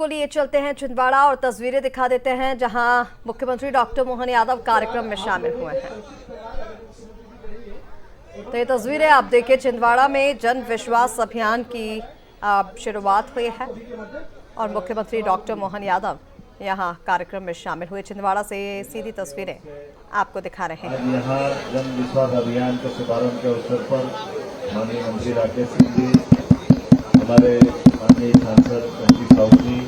लिए चलते हैं छिंदवाड़ा और तस्वीरें दिखा देते हैं जहां मुख्यमंत्री डॉक्टर मोहन यादव कार्यक्रम में शामिल हुए हैं। तो ये तस्वीरें आप देखिए, छिंदवाड़ा में जन विश्वास अभियान की शुरुआत हुई है और मुख्यमंत्री डॉक्टर मोहन यादव यहां कार्यक्रम में शामिल हुए। छिंदवाड़ा से सीधी तस्वीरें आपको दिखा रहे हैं। यहाँ जन विश्वास अभियान के शुभारंभ के अवसर पर माननीय मंत्री राकेश सिंह जी, हमारे माननीय सांसद पंकज साहू जी,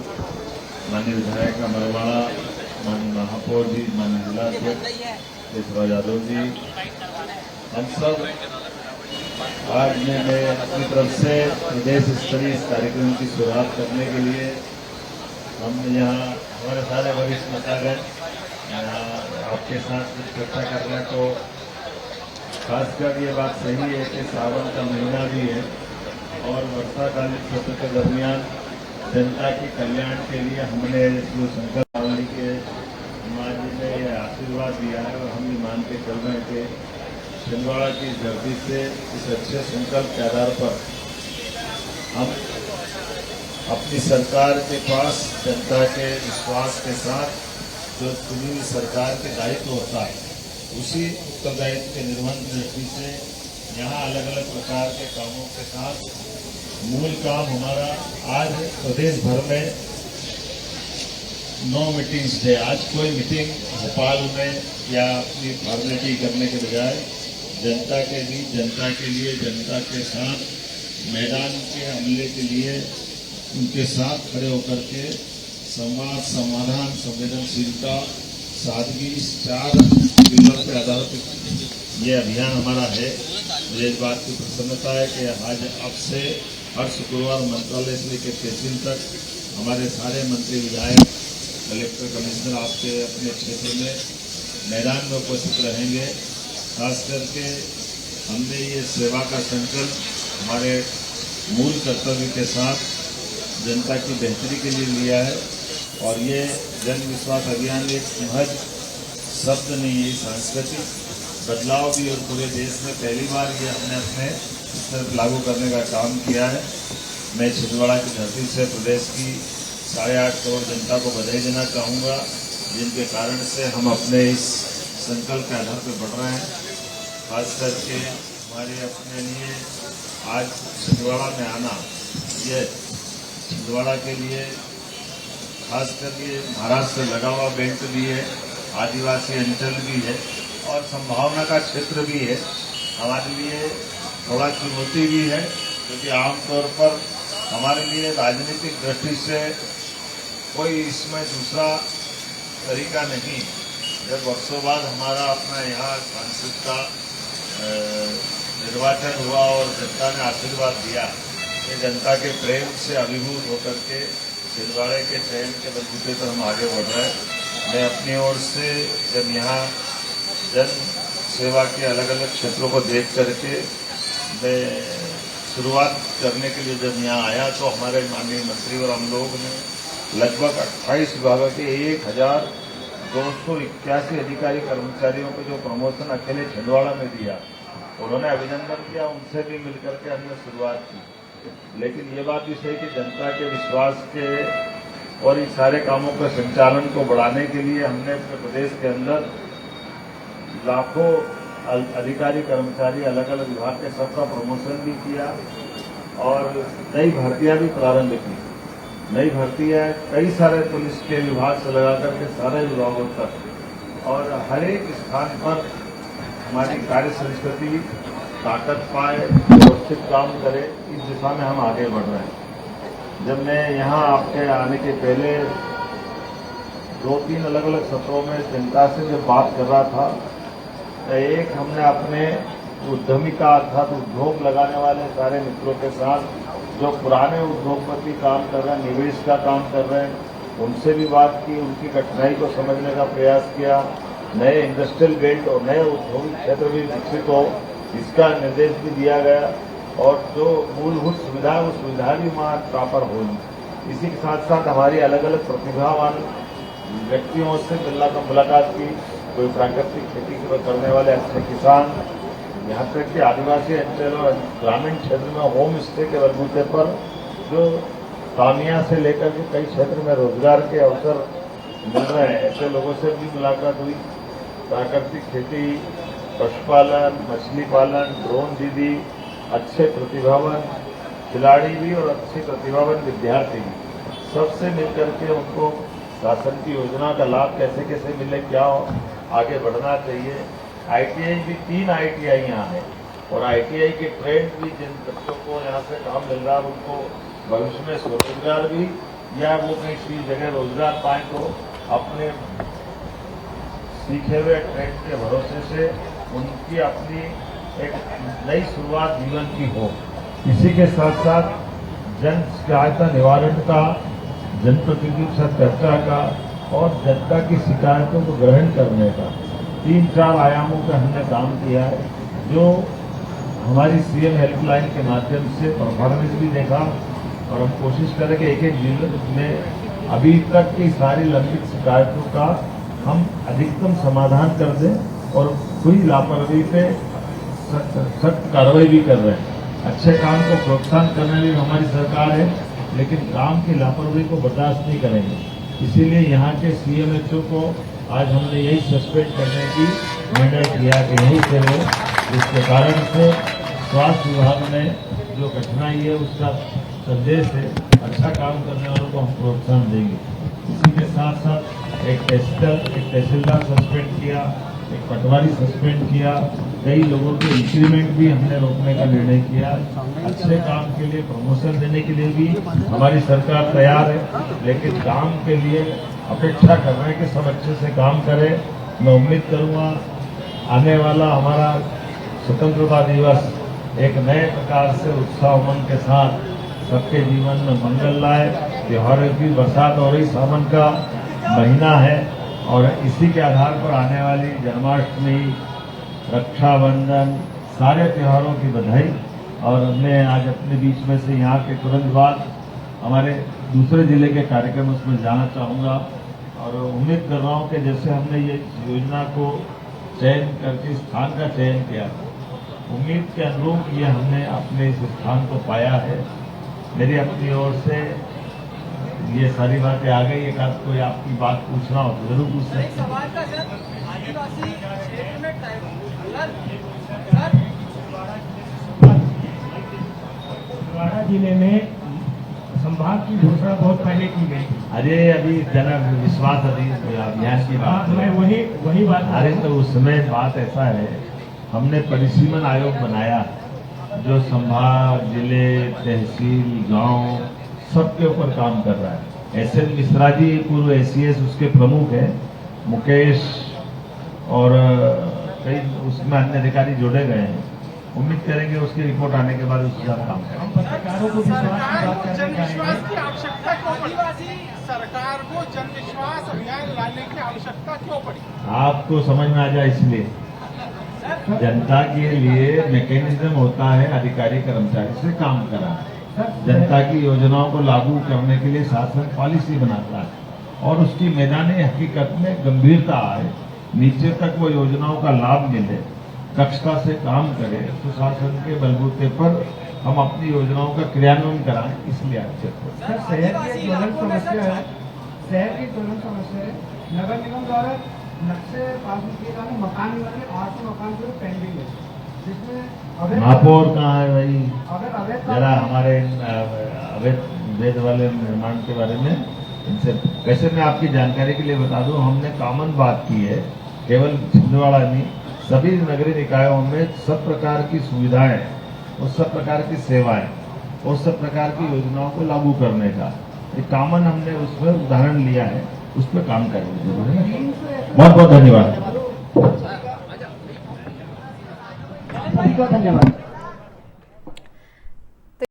माननीय विधायक मरवाड़ा, माननीय महापौर जी, माननीय जिलाध्यक्ष यशराज यादव जी, हम सब आज मैं अपनी तरफ से प्रदेश स्तरीय इस कार्यक्रम की शुरुआत करने के लिए हम यहाँ हमारे सारे वरिष्ठ नेतागण आपके साथ कुछ चर्चा कर रहे हैं। तो खासकर ये बात सही है कि सावन का महीना भी है और वर्षाकालीन सत्र के दरमियान जनता के कल्याण के लिए हमने जो संकल्प पालने के माँ जी ने ये आशीर्वाद दिया है और हम भी मान के चल रहे थे। छिंदवाड़ा की धरती से इस अच्छे संकल्प के आधार पर हम अपनी सरकार के पास जनता के विश्वास के साथ जो चुनी हुई सरकार के दायित्व होता है, उसी उत्तरदायित्व के निर्वहन की दृष्टि से यहाँ अलग अलग प्रकार के कामों के साथ मूल काम हमारा आज प्रदेश भर में 9 मीटिंग्स थे। आज कोई मीटिंग भोपाल में या अपनी फॉर्मेलिटी करने के बजाय जनता के बीच, जनता के लिए, जनता के साथ मैदान के हमले के लिए उनके साथ खड़े होकर के संवाद, समाधान, संवेदनशीलता, सादगी, इस 4 पिलर के आधार पर ये अभियान हमारा है। मुझे इस बात की प्रसन्नता है कि आज अब से हर शुक्रवार मंत्रालय से लेकर तहसील तक हमारे सारे मंत्री, विधायक, कलेक्टर, कमिश्नर आपके अपने क्षेत्र में मैदान में उपस्थित रहेंगे। खास करके हमने ये सेवा का संकल्प हमारे मूल कर्तव्य के साथ जनता की बेहतरी के लिए लिया है और ये जन विश्वास अभियान एक महज शब्द नहीं है, सांस्कृतिक बदलाव भी और पूरे देश में पहली बार ये हमने अपने स्तर लागू करने का काम किया है। मैं छिंदवाड़ा की धरती से प्रदेश की 8.5 करोड़ जनता को बधाई देना चाहूँगा, जिनके कारण से हम अपने इस संकल्प के आधार पर बढ़ रहे हैं। खास करके हमारे अपने लिए आज छिंदवाड़ा में आना, ये छिंदवाड़ा के लिए खास करके महाराष्ट्र से लगा हुआ बेल्ट भी है, आदिवासी अंचल भी है और संभावना का क्षेत्र भी है। हमारे लिए थोड़ा चुनौती भी है, क्योंकि आमतौर पर हमारे लिए राजनीतिक दृष्टि से कोई इसमें दूसरा तरीका नहीं। जब वर्षों बाद हमारा अपना यहाँ सांसद का निर्वाचन हुआ और जनता ने आशीर्वाद दिया, कि जनता के प्रेम से अभिभूत होकर के छिंदवाड़े के चयन के बलबूते पर हम आगे बढ़ रहे हैं। मैं अपनी ओर से जब यहाँ जन सेवा के अलग अलग क्षेत्रों को देख करके मैं शुरुआत करने के लिए जब यहाँ आया, तो हमारे माननीय मंत्री और हम लोग ने लगभग 28 विभागों के 1281 अधिकारी कर्मचारियों को जो प्रमोशन अकेले छिंदवाड़ा में दिया, उन्होंने अभिनंदन किया, उनसे भी मिलकर के हमने शुरुआत की। लेकिन ये बात भी सही कि जनता के विश्वास के और इन सारे कामों के संचालन को बढ़ाने के लिए हमने अपने प्रदेश के अंदर लाखों अधिकारी कर्मचारी अलग अलग विभाग के सबका प्रमोशन भी किया और नई भर्तियां भी प्रारंभ की। नई भर्तियां कई सारे पुलिस के विभाग से लगा करके सारे विभागों तक और हर एक स्थान पर हमारी कार्य संस्कृति ताकत पाए, व्यवस्थित काम करे, इस दिशा में हम आगे बढ़ रहे हैं। जब मैं यहाँ आपके आने के पहले 2-3 अलग अलग सत्रों में जनता से जब बात कर रहा था, तो एक हमने अपने उद्यमी का अर्थात उद्योग लगाने वाले सारे मित्रों के साथ जो पुराने उद्योगपति काम कर रहे हैं, निवेश का काम कर रहे हैं, उनसे भी बात की, उनकी कठिनाई को समझने का प्रयास किया। नए इंडस्ट्रियल बेल्ट और नए औद्योगिक क्षेत्र भी विकसित हो, इसका निर्देश भी दिया गया और जो मूलभूत सुविधा है वो सुविधा भी वहाँ प्रॉपर होगी। इसी के साथ साथ हमारी अलग अलग प्रतिभावान व्यक्तियों से मुलाकात की। कोई प्राकृतिक खेती करने वाले अच्छे किसान, यहाँ तक कि आदिवासी अंचल और ग्रामीण क्षेत्र में होम स्टे के बलबूते पर जो तामिया से लेकर के कई क्षेत्र में रोजगार के अवसर मिल रहे हैं। ऐसे लोगों से भी मुलाकात हुई। प्राकृतिक खेती, पशुपालन, मछली पालन, ड्रोन दीदी, अच्छे प्रतिभावान खिलाड़ी भी और अच्छे प्रतिभावान विद्यार्थी भी, सबसे मिलकर के उनको शासन की योजना का लाभ कैसे कैसे मिले, क्या आगे बढ़ना चाहिए। ITI भी 3 ITI यहाँ है और ITI के ट्रेंड भी जिन बच्चों को यहाँ से काम मिल रहा है उनको भविष्य में स्वरोजगार भी या वो कहीं जगह रोजगार पाए तो अपने सीखे हुए ट्रेंड के भरोसे से उनकी अपनी एक नई शुरुआत जीवन की हो। इसी के साथ साथ जन शिकायत निवारण का, जनप्रतिनिधियों के साथ चर्चा का और जनता की शिकायतों को ग्रहण करने का 3-4 आयामों का हमने काम किया है, जो हमारी CM हेल्पलाइन के माध्यम से परफॉर्मेंस भी देखा और हम कोशिश करें कि एक जिले में अभी तक की सारी लंबित शिकायतों का हम अधिकतम समाधान कर दें और कोई लापरवाही पे सख्त कार्रवाई भी कर रहे हैं। अच्छे काम को प्रोत्साहन करने में हमारी सरकार है, लेकिन काम की लापरवाही को बर्दाश्त नहीं करेंगे। इसीलिए यहाँ के CMHO को आज हमने यही सस्पेंड करने की निर्णय किया कि यही से हो, जिसके कारण से स्वास्थ्य विभाग में जो कठिनाई है उसका संदेश है। अच्छा काम करने वालों को हम प्रोत्साहन देंगे। इसी के साथ साथ एक तहसीलदार सस्पेंड किया, एक पटवारी सस्पेंड किया, कई लोगों के इंक्रीमेंट भी हमने रोकने का निर्णय किया। अच्छे काम के लिए प्रमोशन देने के लिए भी हमारी सरकार तैयार है, लेकिन काम के लिए अपेक्षा कर रहे हैं कि सब अच्छे से काम करें। मैं उम्मीद करूंगा आने वाला हमारा स्वतंत्रता दिवस एक नए प्रकार से उत्साह उमंग के साथ सबके जीवन में मंगल लाए। त्योहारों की बरसात हो रही, सावन का महीना है और इसी के आधार पर आने वाली जन्माष्टमी, रक्षाबंधन, सारे त्योहारों की बधाई। और मैं आज अपने बीच में से यहाँ के तुरंत बाद हमारे दूसरे जिले के कार्यक्रम उसमें जाना चाहूँगा और उम्मीद कर रहा हूँ कि जैसे हमने ये योजना को चयन करके स्थान का चयन किया, उम्मीद के अनुरूप ये हमने अपने इस स्थान को पाया है। मेरी अपनी ओर से ये सारी बातें आ गई। एक आध कोई आपकी बात पूछना हो तो जरूर पूछ सकते छिंदवाड़ा जिले में संभाग की घोषणा बहुत पहले की गई थी। अरे अभी जन विश्वास अभियान की बात, मैं वही बात। अरे तो उसमें बात ऐसा है, हमने परिसीमन आयोग बनाया जो संभाग, जिले, तहसील, गांव सबके ऊपर काम कर रहा है। SN मिश्रा जी पूर्व ACS उसके प्रमुख हैं, मुकेश और कई उसमें अन्य अधिकारी जोड़े गए हैं। उम्मीद करेंगे उसकी रिपोर्ट आने के बाद उसके साथ काम करेंगे। पत्रकारों को जनविश्वास की आवश्यकता क्यों पड़ी? सरकार को जनविश्वास अभियान लाने की आवश्यकता क्यों पड़ी? आपको समझ में आ जाए इसलिए। जनता के लिए मैकेनिज्म होता है अधिकारी कर्मचारी से काम कराना। जनता की योजनाओं को लागू करने के लिए शासन पॉलिसी बनाता है और उसकी मैदानी हकीकत में गंभीरता आए, नीचे तक वो योजनाओं का लाभ मिले, दक्षता से काम करे, सुशासन के बलबूते पर हम अपनी योजनाओं का क्रियान्वयन कराएं, इसलिए आवश्यक है। सर, शहर की ज्वलंत समस्या है, शहर की ज्वलंत समस्या है। नगर निगम द्वारा नक्शे पास किए जाने मकान बने, 8 मकान जो पेंडिंग है, जिसमें महापौर कहाँ है भाई? अवैध जरा हमारे अवैध वाले निर्माण के बारे में इनसे वैसे मैं आपकी जानकारी के लिए बता दूं, हमने कॉमन बात की है, केवल छिंदवाड़ा नहीं, सभी नगरीय निकायों में सब प्रकार की सुविधाएं और सब प्रकार की सेवाएं और सब प्रकार की योजनाओं को लागू करने का एक कॉमन हमने उसमें उदाहरण लिया है, उस पर काम करेंगे। बहुत बहुत धन्यवाद। धन्यवाद।